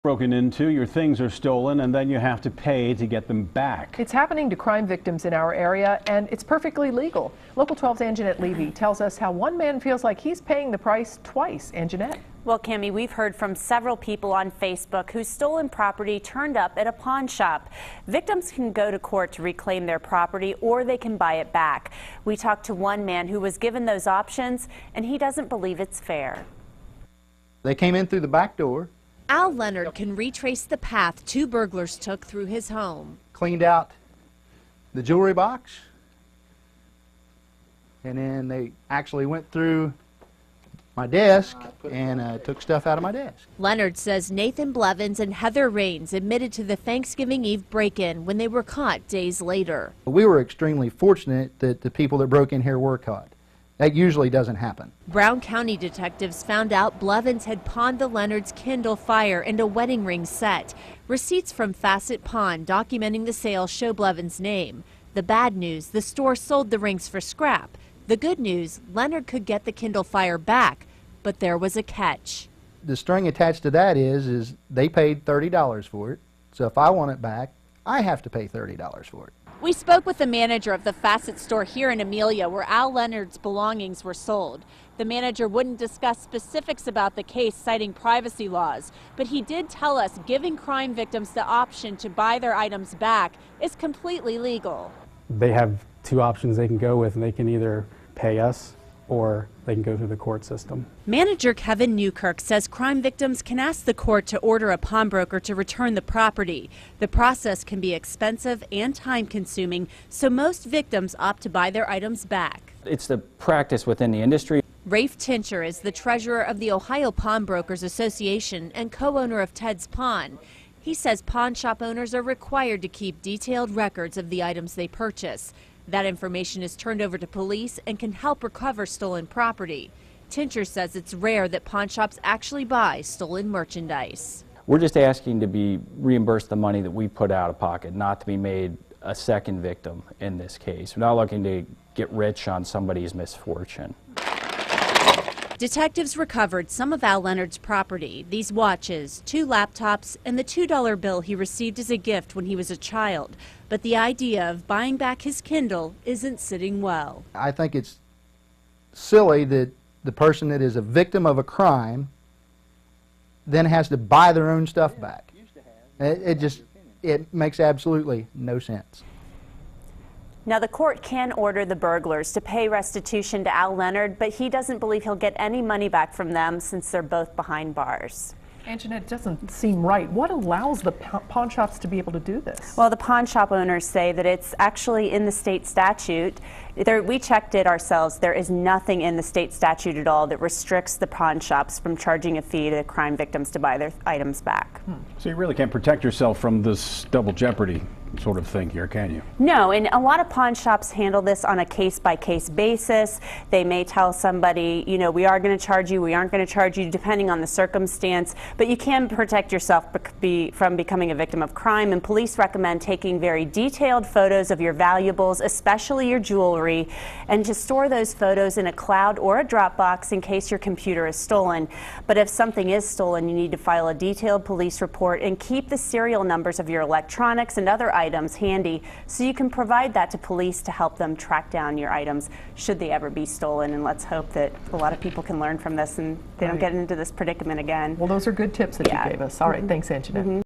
Broken into, your things are stolen, and then you have to pay to get them back. It's happening to crime victims in our area, and it's perfectly legal. Local 12's Anjanette Levy tells us how one man feels like he's paying the price twice. Anjanette. Well, Cammie, we've heard from several people on Facebook whose stolen property turned up at a pawn shop. Victims can go to court to reclaim their property, or they can buy it back. We talked to one man who was given those options, and he doesn't believe it's fair. They came in through the back door. Al Leonard can retrace the path two burglars took through his home. Cleaned out the jewelry box, and then they actually went through my desk and took stuff out of my desk. Leonard says Nathan Blevins and Heather Rains admitted to the Thanksgiving Eve break-in when they were caught days later. We were extremely fortunate that the people that broke in here were caught. That usually doesn't happen. Brown County detectives found out Blevins had pawned the Leonards' Kindle Fire and a wedding ring set. Receipts from Facet Pawn documenting the sale show Blevins' name. The bad news, the store sold the rings for scrap. The good news, Leonard could get the Kindle Fire back, but there was a catch. The string attached to that is they paid $30 for it. So if I want it back, I have to pay $30 for it. We spoke with the manager of the Facet store here in Amelia where Al Leonard's belongings were sold. The manager wouldn't discuss specifics about the case, citing privacy laws, but he did tell us giving crime victims the option to buy their items back is completely legal. They have two options they can go with, and they can either pay us or they can go through the court system. Manager Kevin Newkirk says crime victims can ask the court to order a pawnbroker to return the property. The process can be expensive and time-consuming, so most victims opt to buy their items back. It's the practice within the industry. Rafe Tincher is the treasurer of the Ohio Pawnbrokers Association and co-owner of Ted's Pawn. He says pawn shop owners are required to keep detailed records of the items they purchase. That information is turned over to police and can help recover stolen property. Tincher says it's rare that pawn shops actually buy stolen merchandise. We're just asking to be reimbursed the money that we put out of pocket, not to be made a second victim in this case. We're not looking to get rich on somebody's misfortune. Detectives recovered some of Al Leonard's property, these watches, 2 laptops, and the $2 bill he received as a gift when he was a child. But the idea of buying back his Kindle isn't sitting well. I think it's silly that the person that is a victim of a crime then has to buy their own stuff back. It makes absolutely no sense. Now, the court can order the burglars to pay restitution to Al Leonard, but he doesn't believe he'll get any money back from them since they're both behind bars. Anjanette, it doesn't seem right. What allows the pawn shops to be able to do this? Well, the pawn shop owners say that it's actually in the state statute. We checked it ourselves. There is nothing in the state statute at all that restricts the pawn shops from charging a fee to crime victims to buy their items back. So you really can't protect yourself from this double jeopardy sort of thing here, can you? No, and a lot of pawn shops handle this on a case-by-case basis. They may tell somebody, you know, we are going to charge you, we aren't going to charge you, depending on the circumstance, but you can protect yourself from becoming a victim of crime, and police recommend taking very detailed photos of your valuables, especially your jewelry, and to store those photos in a cloud or a Dropbox in case your computer is stolen. But if something is stolen, you need to file a detailed police report and keep the serial numbers of your electronics and other items handy so you can provide that to police to help them track down your items should they ever be stolen. And let's hope that a lot of people can learn from this and they don't get into this predicament again. Well, those are good tips that you gave us. All right, thanks, Anjanette.